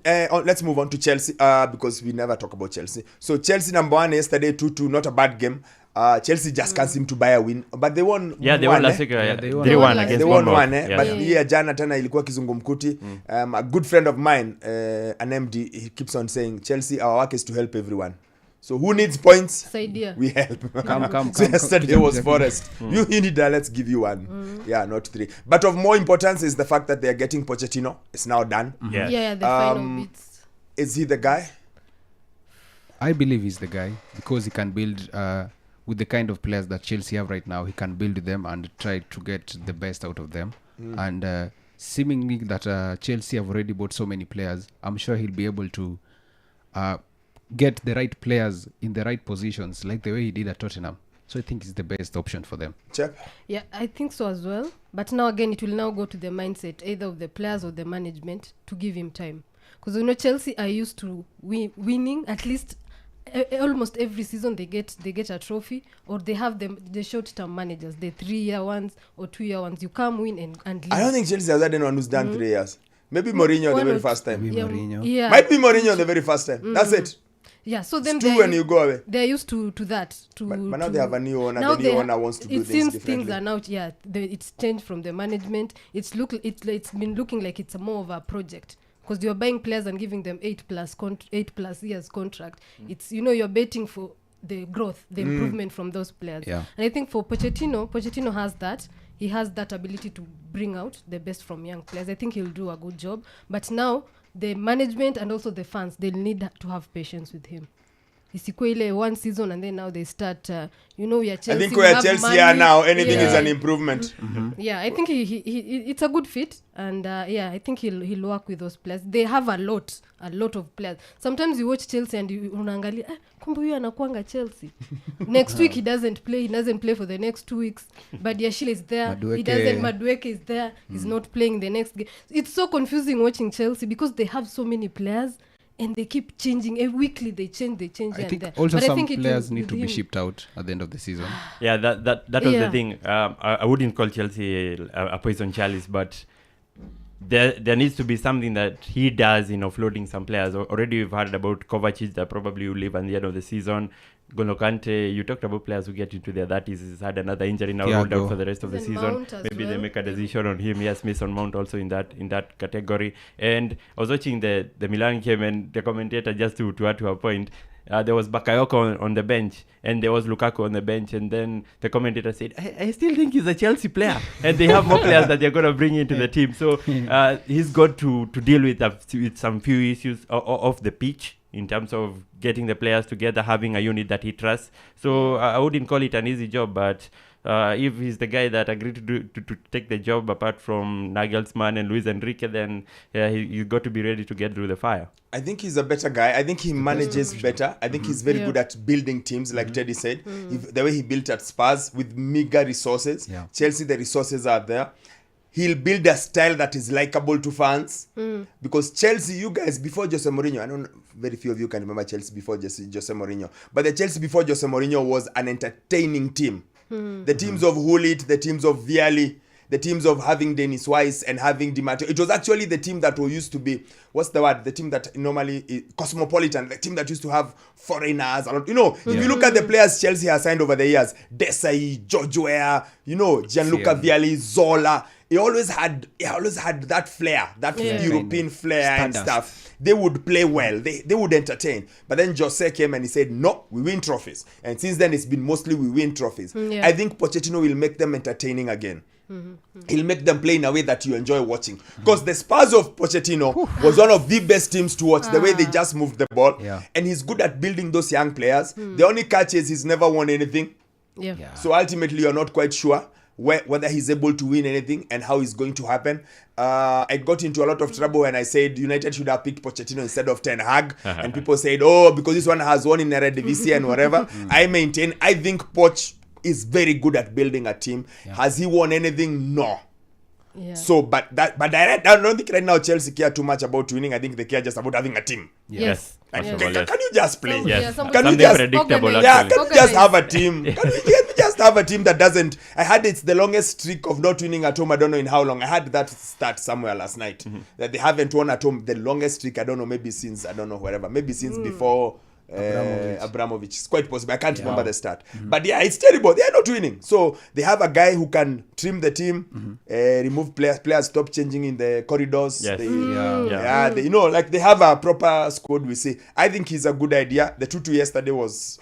let's move on to Chelsea because we never talk about Chelsea. So Chelsea number 1 yesterday 2-2, not a bad game. Chelsea just can't seem to buy a win, but they won. Yeah, they won last week. They won against they won one, yeah. But yeah, jana tena ilikuwa kizungumkuti. A good friend of mine, an MD, he keeps on saying, Chelsea, our work is to help everyone. So who needs points? We help. Come. So yesterday was Forest. You need that, let's give you 1. Yeah, not 3. But of more importance is the fact that they are getting Pochettino. It's now done. Yeah, the final bits. Is he the guy? I believe he's the guy because he can build with the kind of players that Chelsea have right now. He can build them and try to get the best out of them. And seemingly that Chelsea have already bought so many players, I'm sure he'll be able to get the right players in the right positions like the way he did at Tottenham. So I think it's the best option for them. Chep? Yeah, I think so as well. But now again, it will now go to the mindset either of the players or the management to give him time. Because Chelsea are used to winning at least almost every season. They get a trophy, or they have the short-term managers, the 3-year ones or 2-year ones. You come win and leave. I don't think Chelsea has had anyone who's done 3 years. Maybe Mourinho the very first time. Mourinho. Yeah. Might be Mourinho the very first time. That's it. Yeah, so then it's 2 when you go away. They're used to that. But now they have a new owner. The new owner wants to do things differently. It seems things are now, it's changed from the management. It's been looking like it's more of a project. Because you're buying players and giving them 8+ years contract. It's, you're betting for the growth, the improvement from those players. Yeah. And I think for Pochettino has that. He has that ability to bring out the best from young players. I think he'll do a good job. But now, the management and also the fans, they'll need to have patience with him. Isikuile 1 season and then now they start, we are Chelsea. I think where Chelsea are now, anything is an improvement. Yeah, I think he it's a good fit. And I think he'll work with those players. They have a lot of players. Sometimes you watch Chelsea and you unaangalia, kumbe huyu anakuanga Chelsea. Next week he doesn't play for the next 2 weeks. But Yashil is there. Madueke is there. He's not playing the next game. It's so confusing watching Chelsea because they have so many players. And they keep changing. Weekly they change I think also some players need to be shipped out at the end of the season. Yeah, that was the thing. I wouldn't call Chelsea a poison chalice, but there needs to be something that he does in offloading some players. Already we've heard about Kovacic that probably will leave at the end of the season. Golo Kante, you talked about players who get into their 30s. He's had another injury now, rolled out for the rest of the season. Maybe they make a decision on him. Yes, Mason Mount also in that category. And I was watching the Milan game, and the commentator, just to add to a point, there was Bakayoko on the bench, and there was Lukaku on the bench, and then the commentator said, I still think he's a Chelsea player, and they have more players that they're going to bring into the team. So he's got to deal with some few issues off the pitch, in terms of getting the players together, having a unit that he trusts. So I wouldn't call it an easy job, but if he's the guy that agreed to take the job apart from Nagelsmann and Luis Enrique, then he's got to be ready to get through the fire. I think he's a better guy. I think he manages better. I think he's very good at building teams, like Teddy said. The way he built at Spurs with meager resources. Chelsea, the resources are there. He'll build a style that is likable to fans. Because Chelsea, you guys, before Jose Mourinho, I don't know, very few of you can remember Chelsea before Jose Mourinho. But the Chelsea before Jose Mourinho was an entertaining team. The teams of Hullit, the teams of Vialli, the teams of having Dennis Weiss and having Di Matteo. It was actually the team that used to be, the team that normally, cosmopolitan, the team that used to have foreigners. If you look at the players Chelsea has signed over the years, Desai, George Weah, Gianluca Vialli, Zola, he always had that flair, that European flair and stuff. They would play well. They would entertain. But then Jose came and he said, no, we win trophies. And since then, it's been mostly we win trophies. I think Pochettino will make them entertaining again. He'll make them play in a way that you enjoy watching. Because the Spurs of Pochettino was one of the best teams to watch. The way they just moved the ball. And he's good at building those young players. The only catch is he's never won anything. So ultimately, you're not quite sure whether he's able to win anything and how it's going to happen. I got into a lot of trouble when I said United should have picked Pochettino instead of Ten Hag. And people said, because this one has won in Eredivisie and whatever. I think Poch is very good at building a team. Has he won anything? No. Yeah. So, but I don't think right now Chelsea care too much about winning. I think they care just about having a team. Yes. Like, First of can, all, yes. can you just play? Some- Yes. some- Can we Something just- predictable, Organize. Yeah, actually. can we just have a Organized. team? Can we just have a team that doesn't? I had it's the longest streak of not winning at home. I don't know in how long. I had that stat somewhere last night that they haven't won at home. The longest streak. I don't know. Maybe since I don't know wherever. Maybe since before. Abramovich. It's quite possible. I can't remember the stat. But yeah, it's terrible. They are not winning. So they have a guy who can trim the team, remove players stop changing in the corridors. Yes. They, Yeah. they, like they have a proper squad. We say. I think he's a good idea. The 2-2 yesterday was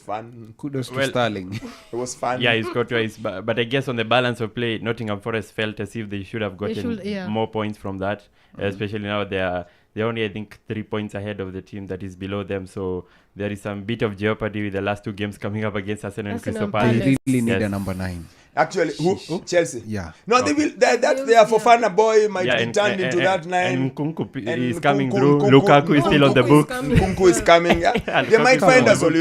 fun. Kudos to Well- Sterling. It was fun. Yeah, he scored twice, but I guess on the balance of play, Nottingham Forest felt as if they should have gotten should, yeah. more points from that, especially now they're only, I think, 3 points ahead of the team that is below them. So there is some bit of jeopardy with the last 2 games coming up against Arsenal and Arsenal Crystal and They Palace. Palace. really need Yes. a number 9. Actually, who? Chelsea. Yeah. No, they will. Their Fofana boy might be turned into that 9. And Nkunku And is coming Nkunku- through. Nkunku- Lukaku is still on the Nkunku is book. coming. Nkunku is coming. Yeah. They might Lukaku is find on a the book. solution.